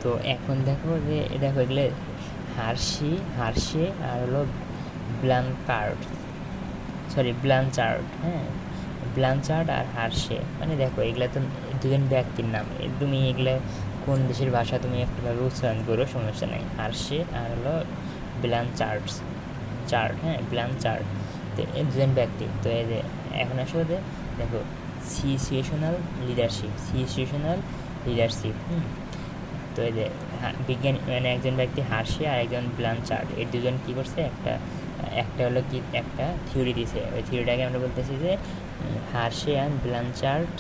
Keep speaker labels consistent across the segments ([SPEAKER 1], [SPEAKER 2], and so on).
[SPEAKER 1] তো এখন দেখো যে দেখো এগুলো হার্শে আর হলো ব্লাঞ্চার্ড, হ্যাঁ, ব্লাঞ্চার্ড আর হার্শে, মানে দেখো এগুলো তো দুজন ব্যক্তির নাম। তুমি এগুলো কোন দেশের ভাষা তুমি একটাভাবে উচ্চারণ করো, সমস্যা নেই। হার্শে আর হলো হ্যাঁ, ব্লাঞ্চার্ড। তো এই দুজন ব্যক্তি। তো এই যে এখন আসলে দেখো সিচুয়েশনাল লিডারশিপ। তো এই যে বিজ্ঞানী মানে একজন ব্যক্তি হার্শে আর একজন ব্লাঞ্চার্ড, এই দুজন কী করছে, একটা হলো কি একটা থিওরি দিছে। ওই থিওরিটাকে আমরা বলতেছি যে Hersey and Blanchard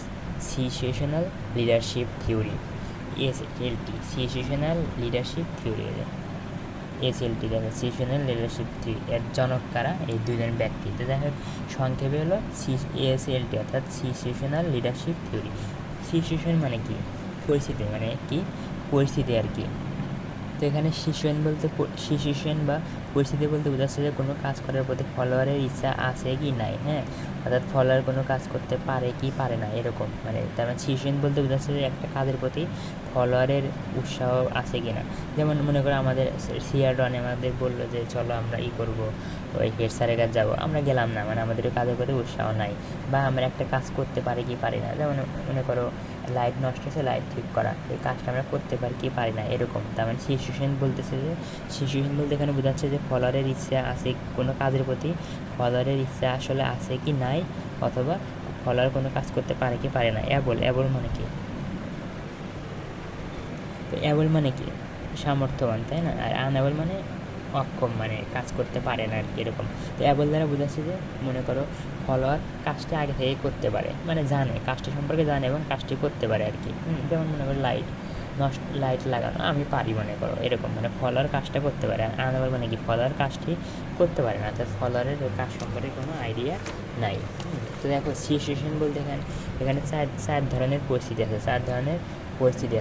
[SPEAKER 1] situational leadership theory, SLT, situational leadership theory. SLT দেখো সিচুয়েশনাল লিডারশিপ থিওরি, এর জনক কারা, এই দুজন ব্যক্তি। তো দেখো সংক্ষেপে হলো এসএলটি অর্থাৎ সিচুয়েশনাল লিডারশিপ থিওরি। সিচুয়েশন মানে কি, পরিস্থিতি, মানে কি পরিস্থিতি আর কি। তো এখানে সিচুয়েশন বা পরিস্থিতি বলতে বোঝাচ্ছে যে কোনো কাজ করার প্রতি ফলোয়ারের ইচ্ছা আছে কি নাই, হ্যাঁ, অর্থাৎ ফলোয়ার কোনো কাজ করতে পারে কি পারে না, এরকম। মানে তার মানে সিচুয়েশন বলতে বোঝাচ্ছে যে একটা কাজের প্রতি ফলোয়ারের উৎসাহ আছে কি না। যেমন মনে করো আমাদের সিআরডনে আমাদের বললো যে চলো আমরা করবো, ওই হেড স্যারের কাছে যাবো, আমরা গেলাম না, মানে আমাদের ওই কাজের প্রতি উৎসাহ নাই। বা আমরা একটা কাজ করতে পারি কি পারি না, যেমন মনে করো লাইট নষ্ট হচ্ছে, লাইট ঠিক করা, এই কাজটা আমরা করতে পারি কি পারি না, এরকম। তার মানে সিচুয়েশন বলতেছে যে সিচুয়েশন বলতে এখানে বোঝাচ্ছে যে ফলোয়ারের ইচ্ছা আছে কোনো কাজের প্রতি, ফলোয়ারের ইচ্ছা আসলে আছে কি নাই, অথবা ফলোয়ার কোনো কাজ করতে পারে কি পারে না। অ্যাবল মানে কি, তো অ্যাবল মানে কি সামর্থ্যবান, তাই না? আর আনঅ্যাবল মানে অক্ষম, মানে কাজ করতে পারে না আর কি, এরকম। তো অ্যাবল দ্বারা বোঝাচ্ছে যে মনে করো ফলোয়ার কাজটা আগে থেকেই করতে পারে, মানে জানে, কাজটি সম্পর্কে জানে এবং কাজটি করতে পারে আর কি। যেমন মনে করো লাইট লাগানো আমি পারি, মনে করো এরকম, মানে ফলোয়ার কাজটা করতে পারে। আর আনঅ্যাবল মানে কি ফলোয়ার কাজটি করতে পারে না, অর্থাৎ ফলোয়ারের ওই কাজ সম্পর্কে কোনো আইডিয়া নাই। তো দেখো সিচুয়েশন বলতে এখানে চার ধরনের পরিস্থিতি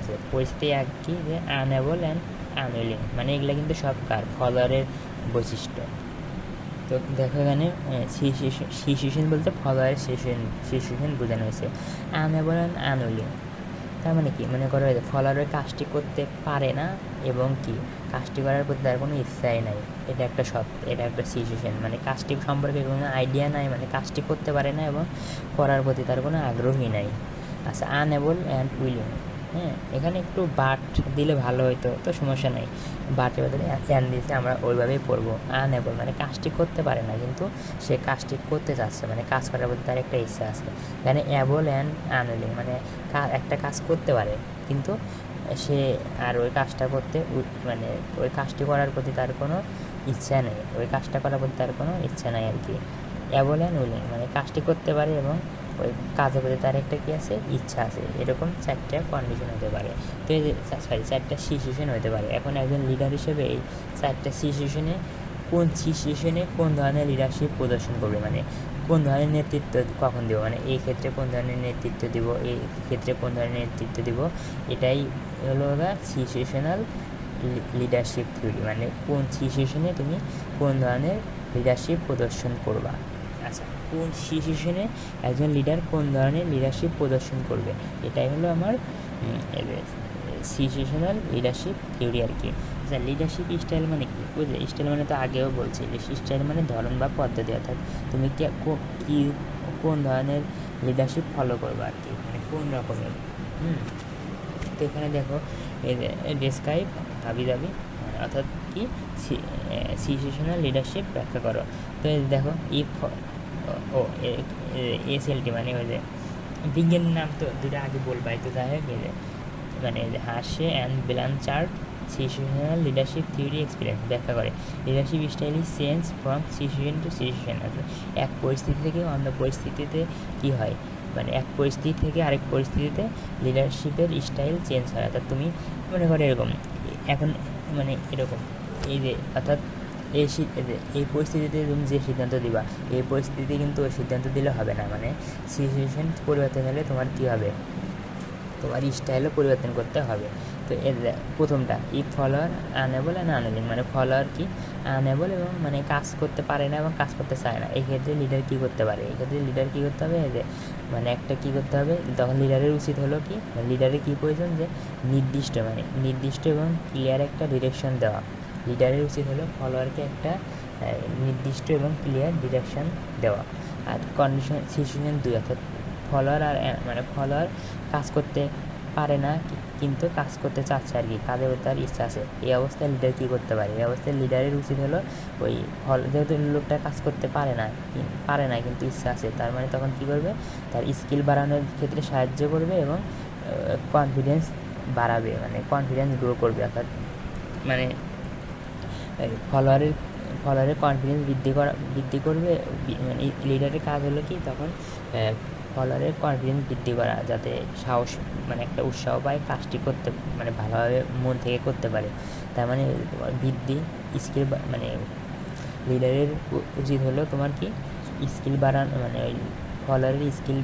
[SPEAKER 1] আছে। পরিস্থিতি এক কি, যে আনঅ্যাবল অ্যান্ড আনউইলিং, মানে এগুলো কিন্তু সব ফলোয়ারের বৈশিষ্ট্য। তো দেখো এখানে সিচুয়েশন বলতে ফলোয়ারের সিচুয়েশন বোঝানো হয়েছে। আনঅ্যাবল অ্যান্ড আনউইলিং তার মানে কি, মনে করো ফলোয়ারের কাজটি করতে পারে না এবং কি কাজটি করার প্রতি তার কোনো ইচ্ছাই নাই, এটা একটা সিচুয়েশন, মানে কাজটি সম্পর্কে কোনো আইডিয়া নাই, মানে কাজটি করতে পারে না এবং করার প্রতি তার কোনো আগ্রহী নাই। আচ্ছা, আনএবল অ্যান্ড উইলিং, হ্যাঁ, এখানে একটু বাট দিলে ভালো হতো, তো সমস্যা নেই, বাটের বদলে অ্যান দিয়েছে, আমরা ওইভাবেই পড়বো। আনএবল মানে কাজটি করতে পারে না কিন্তু সে কাজটি করতে চাচ্ছে, মানে কাজ করার প্রতি তার একটা ইচ্ছা আছে। এখানে অ্যাবল অ্যান্ড আনউইলিং মানে একটা কাজ করতে পারে কিন্তু সে আর ওই কাজটা করতে মানে ওই কাজটি করার প্রতি তার কোনো ইচ্ছা নেই, ওই কাজটা করার প্রতি তার কোনো ইচ্ছা নাই আর কি। অ্যাবল অ্যান্ড উইলিং মানে কাজটি করতে পারে এবং ওই কাজের প্রতি তার একটা কী আছে, ইচ্ছা আছে, এরকম চারটা কন্ডিশন হতে পারে। তো এই যে চারটা সিচুয়েশন হতে পারে। এখন একজন লিডার হিসেবে এই চারটা সিচুয়েশনে কোন ধরনের লিডারশিপ প্রদর্শন করবে, মানে কোন ধরনের নেতৃত্ব কখন দেবো, মানে এই ক্ষেত্রে কোন ধরনের নেতৃত্ব দিব, এই ক্ষেত্রে কোন ধরনের নেতৃত্ব দিব, এটাই হলো সিচুয়েশনাল লিডারশিপ থিওরি, মানে কোন সিচুয়েশনে তুমি কোন ধরনের লিডারশিপ প্রদর্শন করবা। আচ্ছা, কোন সিচুয়েশনে একজন লিডার কোন ধরনের লিডারশিপ প্রদর্শন করবে, এটাই হলো আমার সিচুয়েশনাল লিডারশিপ থিওরি আর কি। আচ্ছা, লিডারশিপ স্টাইল মানে কি, বুঝলে? স্টাইল মানে তো আগেও বলছি, স্টাইল মানে ধরন বা পদ্ধতি, অর্থাৎ তুমি কি কোন ধরনের লিডারশিপ ফলো করবে আর কি, মানে কোন রকমের। তো এখানে দেখো ডেসক্রাইব হাবিজাবি, অর্থাৎ কি সিচুয়েশনাল লিডারশিপ ব্যাখ্যা করো। তো দেখো এসএলটি মানে ওই যে বিজ্ঞানের নাম তো দুটো আগে বলবাই, তো যাই হোক মানে Hersey and Blanchard situational leadership theory experience ব্যাখ্যা করে। Leadership style is change from situation to situation, অর্থাৎ এক পরিস্থিতি থেকে অন্য পরিস্থিতিতে কী হয়, মানে এক পরিস্থিতি থেকে আরেক পরিস্থিতিতে লিডারশিপের স্টাইল চেঞ্জ হয়। অর্থাৎ তুমি মনে করো এরকম এখন মানে এরকম এই যে অর্থাৎ এই পরিস্থিতিতে তুমি যে সিদ্ধান্ত দিবা, এই পরিস্থিতিতে কিন্তু ওই সিদ্ধান্ত দিলে হবে না, মানে সিচুয়েশন পরিবর্তন হলে তোমার কী হবে, তোমার স্টাইলও পরিবর্তন করতে হবে। তো তো এর প্রথমটা if follower unable and unwilling, মানে ফলোয়ার কি আনএবল এবং মানে কাজ করতে পারে না এবং কাজ করতে চায় না, এই ক্ষেত্রে লিডার কী করতে পারে, এই ক্ষেত্রে লিডার কী করতে হবে যে মানে একটা কী করতে হবে, তখন লিডারের উচিত হলো কি, লিডারের কী প্রয়োজন যে নির্দিষ্ট এবং ক্লিয়ার একটা ডিরেকশন দেওয়া। লিডারের উচিত হলো ফলোয়ারকে একটা নির্দিষ্ট এবং ক্লিয়ার ডিরেকশন দেওয়া। আর কন্ডিশন সিচুয়েশন 2, অর্থাৎ ফলোয়ার আর মানে ফলোয়ার কাজ করতে পারে না কিন্তু কাজ করতে চাচ্ছে আর কি, কাজের তার ইচ্ছা আছে, এই অবস্থায় লিডার কী করতে পারে, এই অবস্থায় লিডারের উচিত হলো ওই যেহেতু লোকটা কাজ করতে পারে না কিন্তু ইচ্ছা আছে, তার মানে তখন কী করবে, তার স্কিল বাড়ানোর ক্ষেত্রে সাহায্য করবে এবং কনফিডেন্স বাড়াবে, মানে কনফিডেন্স গ্রো করবে, অর্থাৎ মানে ফলোয়ারের কনফিডেন্স বৃদ্ধি করবে। মানে লিডারের কাজ হলো কি তখন ফলোয়ারের কনফিডেন্স বৃদ্ধি করা, যাতে সাহস মানে একটা উৎসাহ পায় কাজটি করতে, মানে ভালোভাবে মন থেকে করতে পারে। তার মানে বৃদ্ধি স্কিল, মানে লিডারের উচিত হলো তোমার কি স্কিল বাড়ানো, মানে ওই ফলোয়ারের স্কিল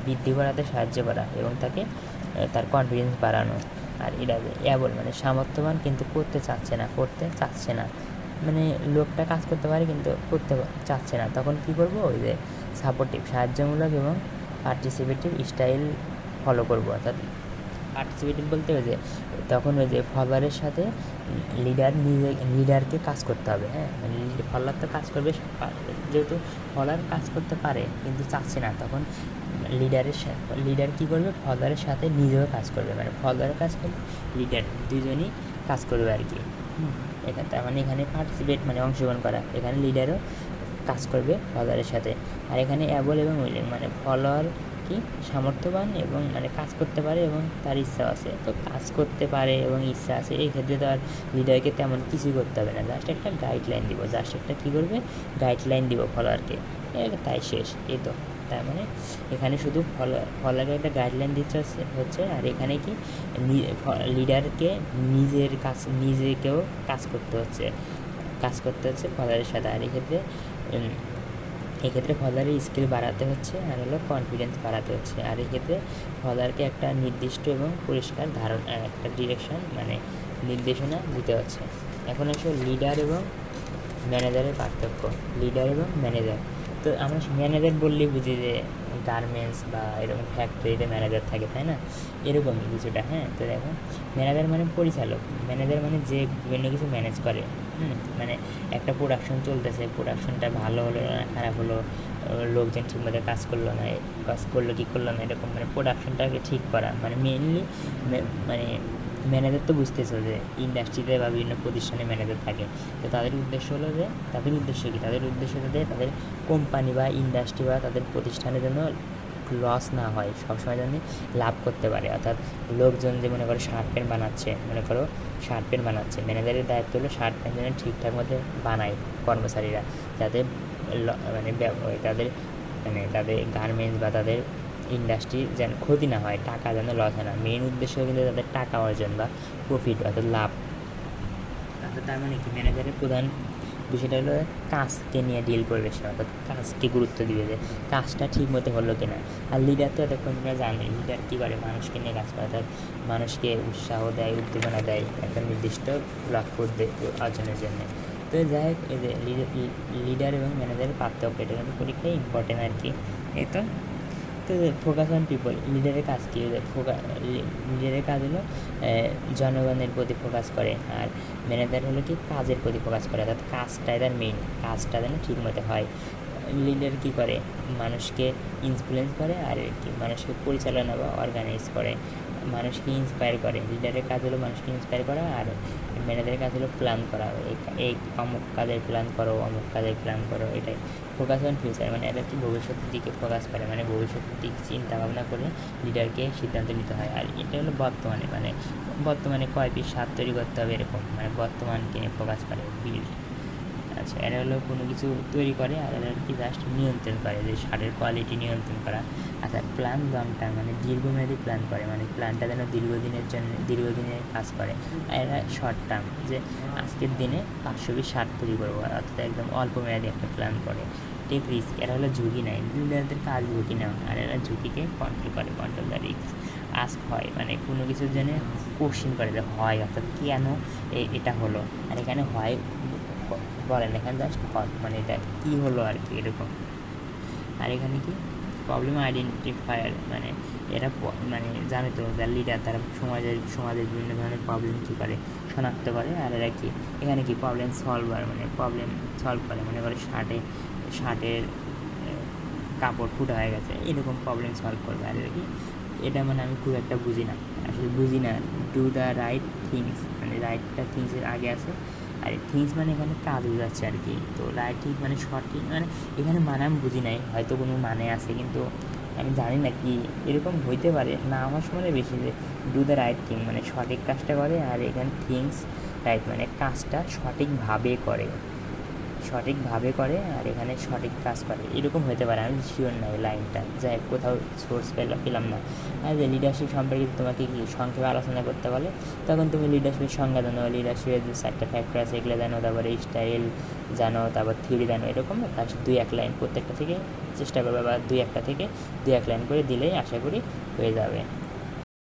[SPEAKER 1] বৃদ্ধি করাতে সাহায্য করা এবং তাকে তার কনফিডেন্স বাড়ানো। আর এটা অ্যাবল মানে সামর্থ্যবান কিন্তু করতে চাচ্ছে না, মানে লোকটা কাজ করতে পারে কিন্তু করতে চাচ্ছে না, তখন কী করবো, ওই যে সাপোর্টিভ সাহায্যমূলক এবং পার্টিসিপেটিভ স্টাইল ফলো করবো। অর্থাৎ পার্টিসিপেটিভ বলতে ওই যে তখন ওই যে ফলোয়ারের সাথে লিডারকে কাজ করতে হবে, হ্যাঁ, মানে ফলোয়ার তো কাজ করবে, যেহেতু ফলোয়ার কাজ করতে পারে কিন্তু চাচ্ছে না, তখন লিডার কী করবে, ফলোয়ারের সাথে নিজেও কাজ করবে, মানে ফলোয়ারের কাজ করবে লিডার দুজনই কাজ করবে আর কি। এখানে তার মানে এখানে পার্টিসিপেট মানে অংশগ্রহণ করা, এখানে লিডারও কাজ করবে ফলোয়ারের সাথে। আর এখানে অ্যাবল এবং উইলিং মানে ফলোয়ার কি সামর্থ্যবান এবং মানে কাজ করতে পারে এবং তার ইচ্ছা আছে, তো কাজ করতে পারে এবং ইচ্ছা আছে, এই ক্ষেত্রে তো আর লিডারকে তেমন কিছুই করতে হবে না, জাস্ট একটা গাইডলাইন দিব, গাইডলাইন দিব ফলোয়ারকে, তাই শেষ। এই তো তার মানে এখানে শুধু ফলোয়ারকে একটা গাইডলাইন দিচ্ছে হচ্ছে, আর এখানে কি লিডারকে নিজেকেও কাজ করতে হচ্ছে ফলোয়ারের সাথে। আর এক্ষেত্রে ফলোয়ারের স্কিল বাড়াতে হচ্ছে আর হলো কনফিডেন্স বাড়াতে হচ্ছে। আর এক্ষেত্রে ফলোয়ারকে একটা নির্দিষ্ট এবং পরিষ্কার একটা ডিরেকশন মানে নির্দেশনা দিতে হচ্ছে। এখন আসলে লিডার এবং ম্যানেজারের পার্থক্য। তো আমরা ম্যানেজার বললেই বুঝি যে গার্মেন্টস বা এরকম ফ্যাক্টরিতে ম্যানেজার থাকে, তাই না, এরকমই কিছুটা। হ্যাঁ, তো দেখো ম্যানেজার মানে পরিচালক, ম্যানেজার মানে যে বিভিন্ন কিছু ম্যানেজ করে, মানে একটা প্রোডাকশন চলতেছে, প্রোডাকশনটা ভালো হলো না খারাপ হলো, লোকজন ঠিকমতো কাজ করলো না এরকম, মানে প্রোডাকশনটাকে ঠিক করা, মানে মেনলি মানে ম্যানেজার তো বুঝতেছো যে ইন্ডাস্ট্রিতে বা বিভিন্ন প্রতিষ্ঠানে ম্যানেজার থাকে, তো তাদের উদ্দেশ্য যাতে তাদের কোম্পানি বা ইন্ডাস্ট্রি বা তাদের প্রতিষ্ঠানের জন্য লস না হয়, সবসময় যেন লাভ করতে পারে। অর্থাৎ লোকজন যে মনে করো শার্ট প্যান্ট বানাচ্ছে, ম্যানেজারের দায়িত্ব হলো শার্ট প্যান্ট যেন ঠিকঠাক মতো বানায় কর্মচারীরা, যাতে মানে তাদের গার্মেন্টস বা তাদের ইন্ডাস্ট্রি যেন ক্ষতি না হয়, টাকা যেন লস হয় না। মেন উদ্দেশ্য কিন্তু তাদের টাকা অর্জন বা প্রফিট অর্থাৎ লাভ। তার মানে কি ম্যানেজারের প্রধান বিষয়টা হলো কাজকে নিয়ে ডিল করবে সে, অর্থাৎ কাজকে গুরুত্ব দিবে যে কাজটা ঠিক মতো হলো কিনা। আর লিডার তো এতক্ষণ তোমরা জানোই, লিডার কী করে, মানুষকে নিয়ে কাজ করে, অর্থাৎ মানুষকে উৎসাহ দেয়, উদ্দীপনা দেয় একটা নির্দিষ্ট লক্ষ্য অর্জনের জন্য। তো যাই হোক, এই যে লিডার এবং ম্যানেজারের পার্থক্য, এটা কিন্তু পরীক্ষায় ইম্পর্টেন্ট আর কি। এই তো ফোকাস অন পিপল, লিডারের কাজ কী, লিডারের কাজ হলো জনগণের প্রতি ফোকাস করে, আর ম্যানেজার হলো কি কাজের প্রতি ফোকাস করে, অর্থাৎ কাজটাই তার মেইন, কাজটা যেন ঠিক মতো হয়। লিডার কী করে, মানুষকে ইনফ্লুয়েন্স করে, আর কি মানুষকে পরিচালনা বা অর্গানাইজ করে, মানুষকে ইন্সপায়ার করে। লিডারের কাজ হলো মানুষকে ইন্সপায়ার করা, আর ম্যানেজারের কাজ হলো প্ল্যান করা, এই অমুক কাজের প্ল্যান করো, এটাই। ফোকাস অন ফিউচার মানে এরা কি ভবিষ্যতের দিকে ফোকাস করে, মানে ভবিষ্যতের দিকে চিন্তা ভাবনা করে লিডারকে সিদ্ধান্ত নিতে হয়। আর এটা হলো বর্তমানে কয় পিস সার তৈরি করতে হবে এরকম, মানে বর্তমানকে ফোকাস করে বিল্ড। আচ্ছা, এরা হলো কোনো কিছু তৈরি করে, আর এরা কি জাস্ট নিয়ন্ত্রণ করে, যে সারের কোয়ালিটি নিয়ন্ত্রণ করা। আচ্ছা, প্ল্যান লং টার্ম মানে দীর্ঘমেয়াদী প্ল্যান করে, মানে প্ল্যানটা যেন দীর্ঘদিনের কাজ করে। আর এরা শর্ট টার্ম, যে আজকের দিনে 500 পিস সার তৈরি করবো, অর্থাৎ একদম অল্প মেয়াদী একটা প্ল্যান করে। টেক রিস্ক, এরা হলো ঝুঁকি নেয়, লিডারদের কাজ ঝুঁকি নেওয়া, আর এরা ঝুঁকিকে কন্ট্রোল দ্য রিস্ক। আস্ক হয়, মানে কোনো কিছুর জন্য কোশ্চিন করে যে হয় অর্থাৎ কেন এটা হলো। আর এখানে হয় বলেন, এখানে জাস্ট হয় মানে এটা কী হলো আর কি এরকম। আর এখানে কি প্রবলেম আইডেন্টিফায়ার, মানে এরা মানে জানে তো যার লিডার তারা সমাজের বিভিন্ন ধরনের প্রবলেম কী করে শনাক্ত করে। আর এরা কি এখানে কি প্রবলেম সলভার, মানে প্রবলেম সলভ করে। মনে করে শার্টের কাপড় ফুটা হয়ে গেছে, এরকম প্রবলেম সলভ করবে। আর এরা কি এটা মানে আমি খুব একটা বুঝি না, আসলে বুঝি না। ডু দ্য রাইট থিংস, মানে রাইটটা থিংসের আগে আছে, আর থিংস মানে এখানে কাজ বোঝাচ্ছে আর কি। তো রাইট থিংস মানে সঠিক, মানে এখানে মানে আমি বুঝি নাই, হয়তো কোনো মানে আছে কিন্তু আমি জানি না কি, এরকম হইতে পারে না আমার সময় বেশি যে ডু দ্য রাইট থিং মানে সঠিক কাজটা করে, আর এখানে থিংস রাইট মানে কাজটা সঠিকভাবে করে আর এখানে সঠিক কাজ করে, এরকম হতে পারে। আমি শিওর নাই লাইনটা, যাই কোথাও সোর্স পেলাম না। আর যে লিডারশিপ সম্পর্কে তোমাকে কি সংক্ষেপে আলোচনা করতে বলে, তখন তুমি লিডারশিপের সংজ্ঞা জানো, লিডারশিপের যে 4টা ফ্যাক্টর আছে এগুলো জানো, তারপরে স্টাইল জানো, তারপর থিওরি জানো, এরকম না। তার 2-1 লাইন প্রত্যেকটা থেকে চেষ্টা করবে, বা 2-1টা থেকে 2-1 লাইন করে দিলেই আশা করি হয়ে যাবে।